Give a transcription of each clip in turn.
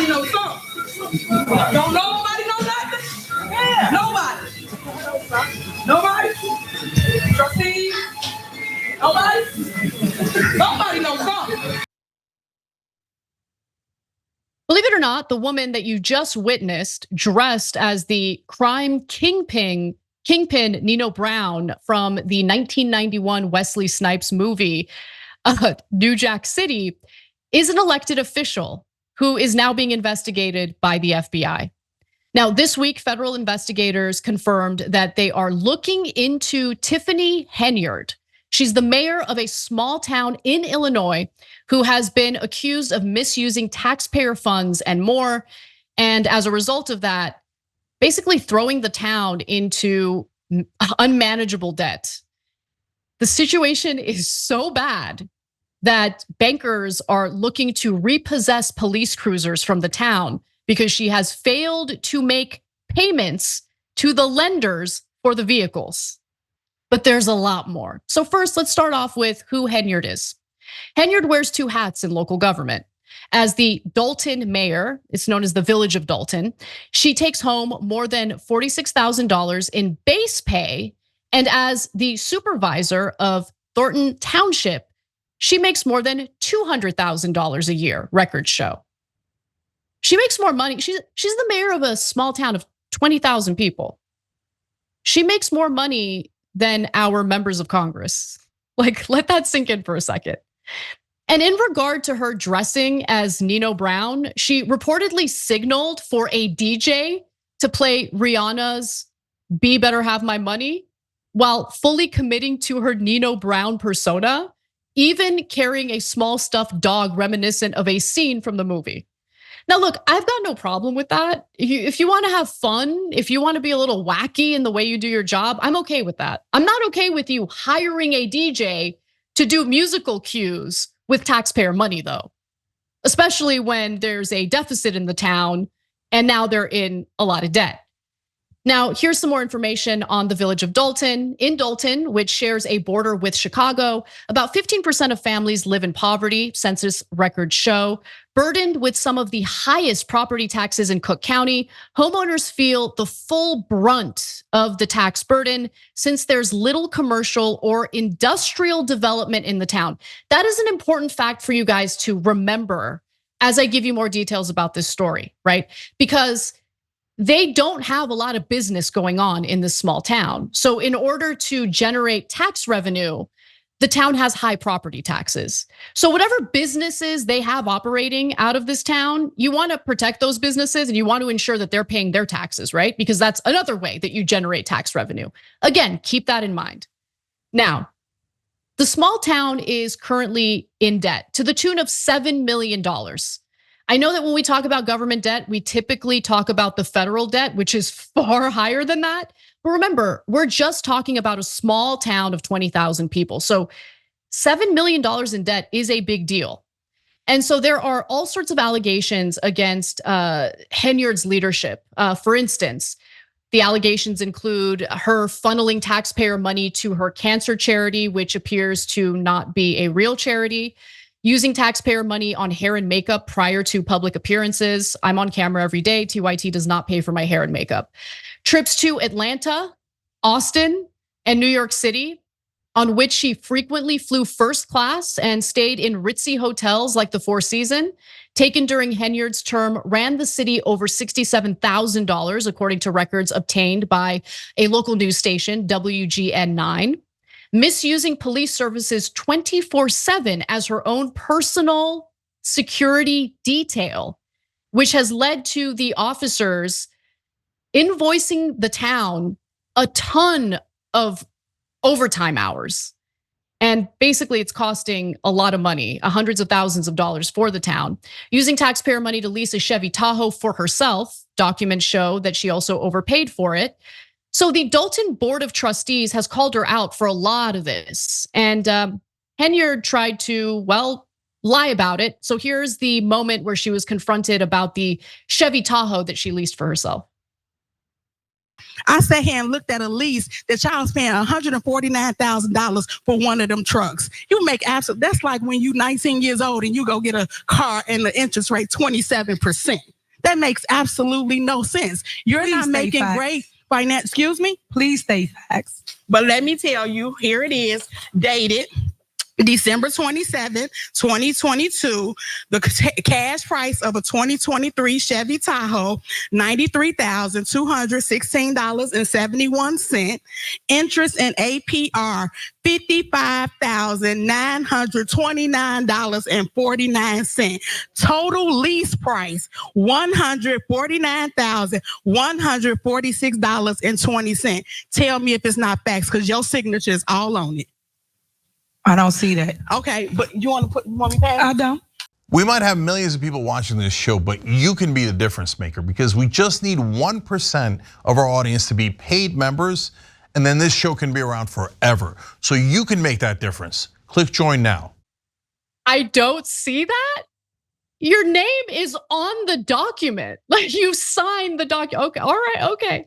Somebody knows something. Don't nobody know nothing? Yeah. Nobody. Nobody? Trustees? Nobody? Somebody knows something. Believe it or not, the woman that you just witnessed dressed as the crime kingpin Nino Brown from the 1991 Wesley Snipes movie, New Jack City, is an elected official who is now being investigated by the FBI. Now, this week, federal investigators confirmed that they are looking into Tiffany Henyard. She's the mayor of a small town in Illinois who has been accused of misusing taxpayer funds and more. And as a result of that, basically throwing the town into unmanageable debt. The situation is so bad that bankers are looking to repossess police cruisers from the town because she has failed to make payments to the lenders for the vehicles. But there's a lot more. So first, let's start off with who Henyard is. Henyard wears two hats in local government. As the Dalton mayor, it's known as the Village of Dalton, she takes home more than $46,000 in base pay. And as the supervisor of Thornton Township, she makes more than $200,000 a year, records show. She makes more money. She's the mayor of a small town of 20,000 people. She makes more money than our members of Congress. Like, let that sink in for a second. And in regard to her dressing as Nino Brown, she reportedly signaled for a DJ to play Rihanna's "Be Better Have My Money" while fully committing to her Nino Brown persona, even carrying a small stuffed dog reminiscent of a scene from the movie. Now, look, I've got no problem with that. If you want to have fun, if you want to be a little wacky in the way you do your job, I'm okay with that. I'm not okay with you hiring a DJ to do musical cues with taxpayer money, though, especially when there's a deficit in the town and now they're in a lot of debt. Now, here's some more information on the Village of Dalton. In Dalton, which shares a border with Chicago, about 15% of families live in poverty, census records show. Burdened with some of the highest property taxes in Cook County, homeowners feel the full brunt of the tax burden since there's little commercial or industrial development in the town. That is an important fact for you guys to remember as I give you more details about this story, right? Because they don't have a lot of business going on in this small town. So in order to generate tax revenue, the town has high property taxes. So whatever businesses they have operating out of this town, you want to protect those businesses and you want to ensure that they're paying their taxes, right? Because that's another way that you generate tax revenue. Again, keep that in mind. Now, the small town is currently in debt to the tune of $7 million. I know that when we talk about government debt, we typically talk about the federal debt, which is far higher than that. But remember, we're just talking about a small town of 20,000 people. So $7 million in debt is a big deal. And so there are all sorts of allegations against Henyard's leadership. For instance, the allegations include her funneling taxpayer money to her cancer charity, which appears to not be a real charity. Using taxpayer money on hair and makeup prior to public appearances. I'm on camera every day. TYT does not pay for my hair and makeup. Trips to Atlanta, Austin, and New York City, on which she frequently flew first class and stayed in ritzy hotels like the Four Seasons, taken during Henyard's term, ran the city over $67,000, according to records obtained by a local news station, WGN9. Misusing police services 24/7 as her own personal security detail, which has led to the officers invoicing the town a ton of overtime hours. And basically it's costing a lot of money, hundreds of thousands of dollars for the town. Using taxpayer money to lease a Chevy Tahoe for herself, documents show that she also overpaid for it. So the Dalton Board of Trustees has called her out for a lot of this. And Henyard tried to, well, lie about it. So here's the moment where she was confronted about the Chevy Tahoe that she leased for herself. I sat here and looked at a lease that y'all was paying $149,000 for one of them trucks. You make absolute, that's like when you 19 years old and you go get a car and the interest rate 27%. That makes absolutely no sense. You're Please not state making facts. great finance, excuse me? Please state facts. But let me tell you, here it is, dated December 27th, 2022, the cash price of a 2023 Chevy Tahoe, $93,216.71. Interest and APR, $55,929.49. Total lease price, $149,146.20. Tell me if it's not facts, because your signature is all on it. I don't see that. Okay, but you want me to pass? I don't. We might have millions of people watching this show, but you can be the difference maker, because we just need 1% of our audience to be paid members, and then this show can be around forever. So you can make that difference. Click join now. I don't see that. Your name is on the document. Like, you signed the document. Okay, all right, okay.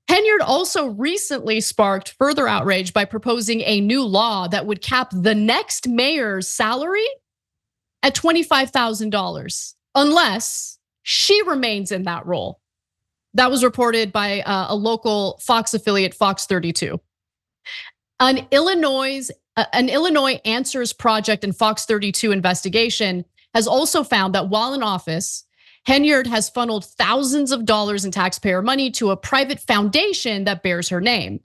Henyard also recently sparked further outrage by proposing a new law that would cap the next mayor's salary at $25,000 unless she remains in that role. That was reported by a local Fox affiliate, Fox 32. An Illinois Answers Project and Fox 32 investigation has also found that while in office, Henyard has funneled thousands of dollars in taxpayer money to a private foundation that bears her name.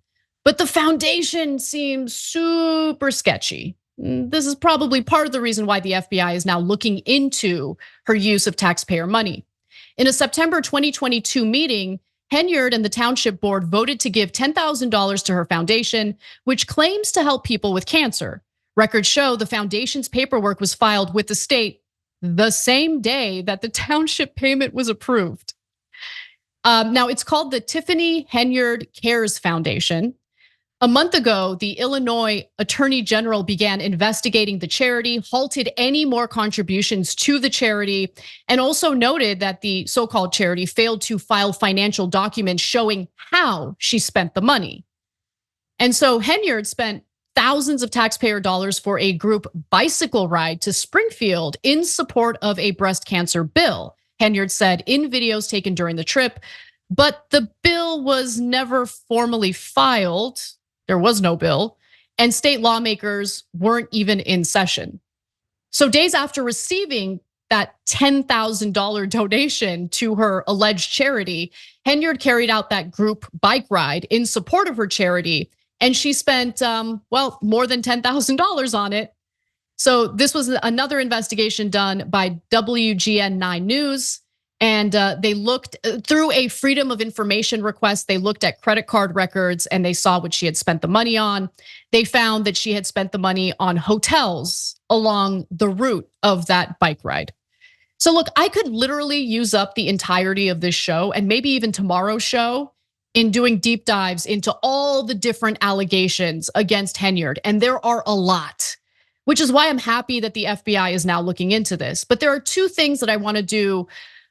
But the foundation seems super sketchy. This is probably part of the reason why the FBI is now looking into her use of taxpayer money. In a September 2022 meeting, Henyard and the township board voted to give $10,000 to her foundation, which claims to help people with cancer. Records show the foundation's paperwork was filed with the state the same day that the township payment was approved. Now, it's called the Tiffany Henyard Cares Foundation. A month ago, the Illinois Attorney General began investigating the charity, halted any more contributions to the charity, and also noted that the so-called charity failed to file financial documents showing how she spent the money. And so Henyard spent thousands of taxpayer dollars for a group bicycle ride to Springfield in support of a breast cancer bill, Henyard said in videos taken during the trip. But the bill was never formally filed. There was no bill, and state lawmakers weren't even in session. So days after receiving that $10,000 donation to her alleged charity, Henyard carried out that group bike ride in support of her charity. And she spent, well, more than $10,000 on it. So this was another investigation done by WGN 9 News. And they looked through a Freedom of Information request. They looked at credit card records and they saw what she had spent the money on. They found that she had spent the money on hotels along the route of that bike ride. So look, I could literally use up the entirety of this show and maybe even tomorrow's show in doing deep dives into all the different allegations against Henyard. And there are a lot, which is why I'm happy that the FBI is now looking into this. But there are two things that I want to do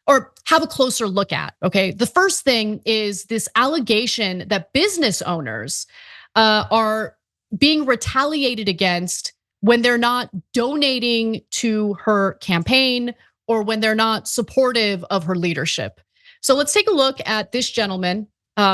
or have a closer look at, okay? The first thing is this allegation that business owners are being retaliated against when they're not donating to her campaign or when they're not supportive of her leadership. So let's take a look at this gentleman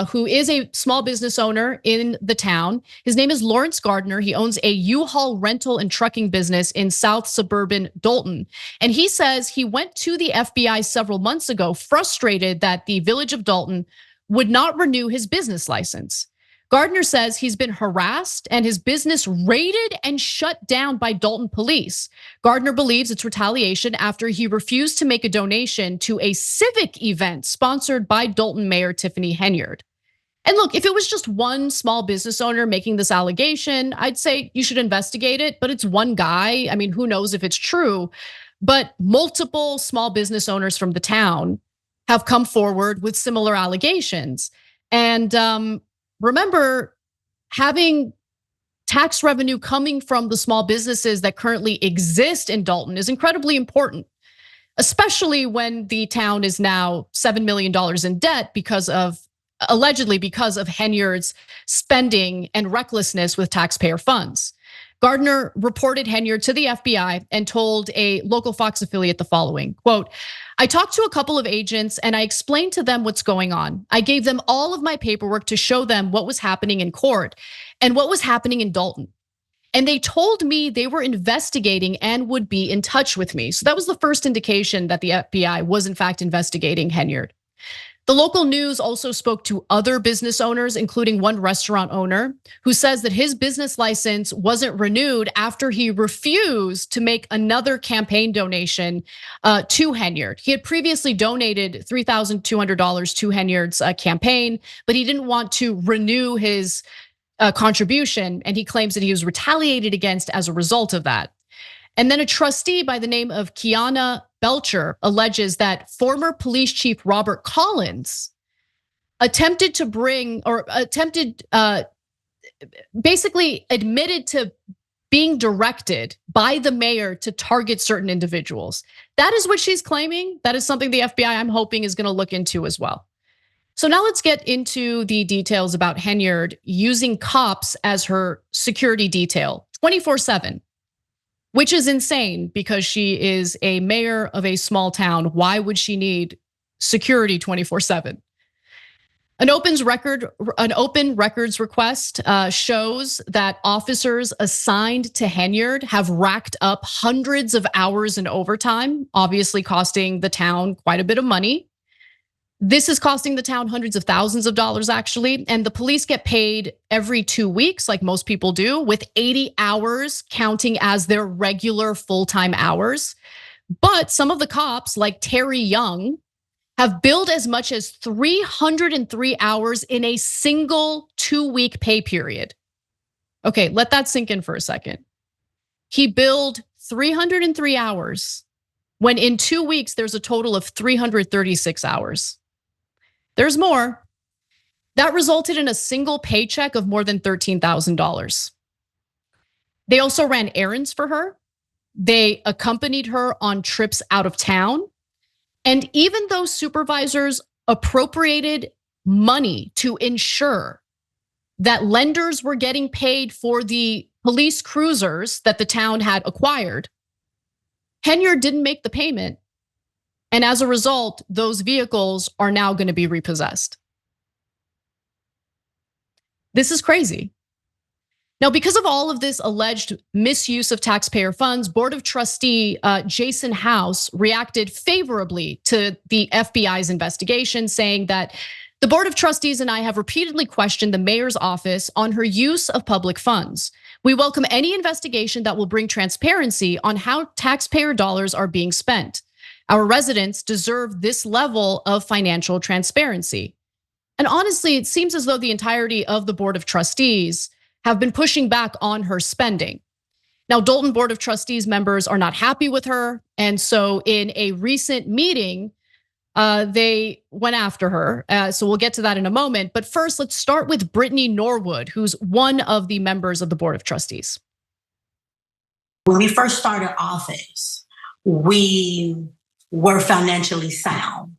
who is a small business owner in the town. His name is Lawrence Gardner. He owns a U-Haul rental and trucking business in South suburban Dalton. And he says he went to the FBI several months ago, frustrated that the village of Dalton would not renew his business license. Gardner says he's been harassed and his business raided and shut down by Dalton police. Gardner believes it's retaliation after he refused to make a donation to a civic event sponsored by Dalton Mayor Tiffany Henyard. And look, if it was just one small business owner making this allegation, I'd say you should investigate it, but it's one guy. I mean, who knows if it's true? But multiple small business owners from the town have come forward with similar allegations. And remember, having tax revenue coming from the small businesses that currently exist in Dalton is incredibly important, especially when the town is now $7 million in debt because of allegedly because of Henyard's spending and recklessness with taxpayer funds. Gardner reported Henyard to the FBI and told a local Fox affiliate the following, quote, "I talked to a couple of agents and I explained to them what's going on. I gave them all of my paperwork to show them what was happening in court and what was happening in Dalton. And they told me they were investigating and would be in touch with me." So that was the first indication that the FBI was in fact investigating Henyard. The local news also spoke to other business owners, including one restaurant owner who says that his business license wasn't renewed after he refused to make another campaign donation to Henyard. He had previously donated $3,200 to Henyard's campaign, but he didn't want to renew his contribution, and he claims that he was retaliated against as a result of that. And then a trustee by the name of Kiana Belcher alleges that former police chief Robert Collins attempted to bring, or basically admitted to being directed by the mayor to target certain individuals. That is what she's claiming. That is something the FBI, I'm hoping, is gonna look into as well. So now let's get into the details about Henyard using cops as her security detail 24/7. Which is insane because she is a mayor of a small town. Why would she need security 24/7? An open records request shows that officers assigned to Henyard have racked up hundreds of hours in overtime, obviously costing the town quite a bit of money. This is costing the town hundreds of thousands of dollars actually, and the police get paid every 2 weeks like most people do, with 80 hours counting as their regular full-time hours. But some of the cops, like Terry Young, have billed as much as 303 hours in a single 2-week pay period. Okay, let that sink in for a second. He billed 303 hours when in 2 weeks there's a total of 336 hours. There's more. That resulted in a single paycheck of more than $13,000. They also ran errands for her. They accompanied her on trips out of town. And even though supervisors appropriated money to ensure that lenders were getting paid for the police cruisers that the town had acquired, Henyard didn't make the payment. And as a result, those vehicles are now gonna be repossessed. This is crazy. Now, because of all of this alleged misuse of taxpayer funds, Board of Trustee Jason House reacted favorably to the FBI's investigation, saying that the Board of Trustees and I have repeatedly questioned the mayor's office on her use of public funds. We welcome any investigation that will bring transparency on how taxpayer dollars are being spent. Our residents deserve this level of financial transparency. And honestly, it seems as though the entirety of the Board of Trustees have been pushing back on her spending. Now, Dalton Board of Trustees members are not happy with her. And so in a recent meeting, they went after her. So we'll get to that in a moment. But first, let's start with Brittany Norwood, who's one of the members of the Board of Trustees. When we first started office, we were financially sound.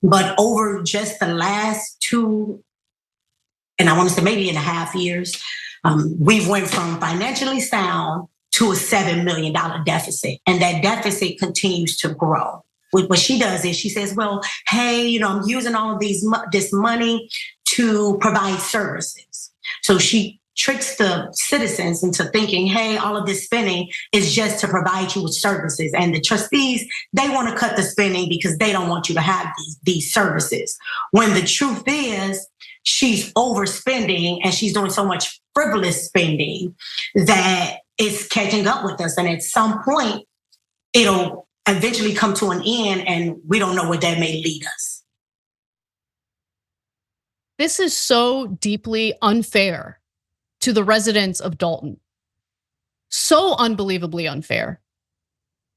But over just the last 2, and I want to say maybe 1.5 years, we've went from financially sound to a $7 million deficit. And that deficit continues to grow. What she does is she says, well, hey, I'm using all of this money to provide services. So she tricks the citizens into thinking, hey, all of this spending is just to provide you with services. And the trustees, they want to cut the spending because they don't want you to have these services. When the truth is, she's overspending and she's doing so much frivolous spending that it's catching up with us. And at some point, it'll eventually come to an end and we don't know where that may lead us. This is so deeply unfair to the residents of Dalton. So unbelievably unfair.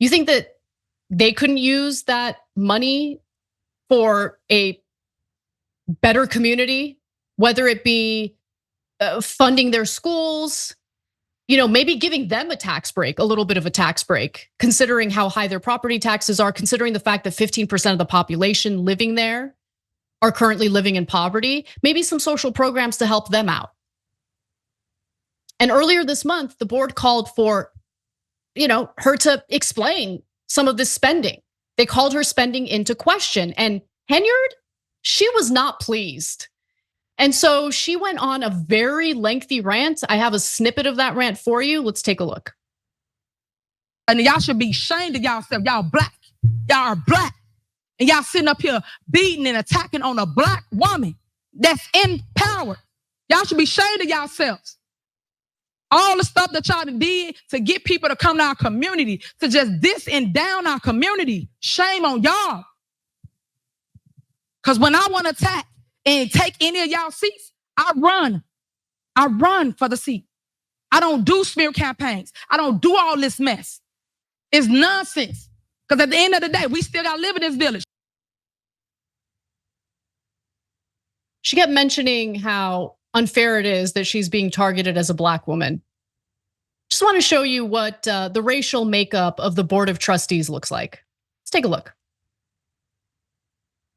You think that they couldn't use that money for a better community, whether it be funding their schools, maybe giving them a tax break, a little bit of a tax break, considering how high their property taxes are, considering the fact that 15% of the population living there are currently living in poverty, maybe some social programs to help them out. And earlier this month, the board called for, her to explain some of this spending. They called her spending into question, and Henyard, she was not pleased. And so she went on a very lengthy rant. I have a snippet of that rant for you. Let's take a look. And y'all should be ashamed of yourself. Y'all black. Y'all are black. And y'all sitting up here beating and attacking on a black woman that's in power. Y'all should be ashamed of yourselves. All the stuff that y'all did to get people to come to our community, to just diss and down our community. Shame on y'all. Because when I want to attack and take any of y'all seats, I run. I run for the seat. I don't do smear campaigns. I don't do all this mess. It's nonsense. Because at the end of the day, we still got to live in this village. She kept mentioning how unfair it is that she's being targeted as a black woman. Just want to show you what the racial makeup of the board of trustees looks like. Let's take a look.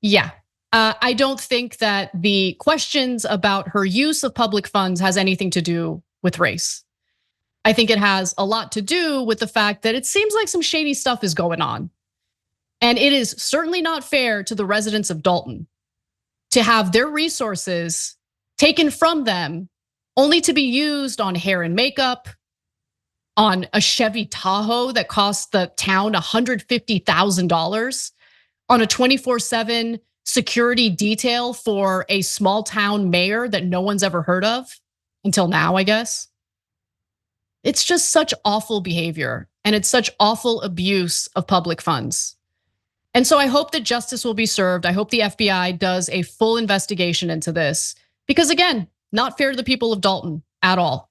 Yeah, I don't think that the questions about her use of public funds has anything to do with race. I think it has a lot to do with the fact that it seems like some shady stuff is going on. And it is certainly not fair to the residents of Dalton to have their resources taken from them only to be used on hair and makeup, on a Chevy Tahoe that cost the town $150,000, on a 24/7 security detail for a small town mayor that no one's ever heard of until now, I guess. It's just such awful behavior, and it's such awful abuse of public funds. And so I hope that justice will be served. I hope the FBI does a full investigation into this, because again, not fair to the people of Dalton at all.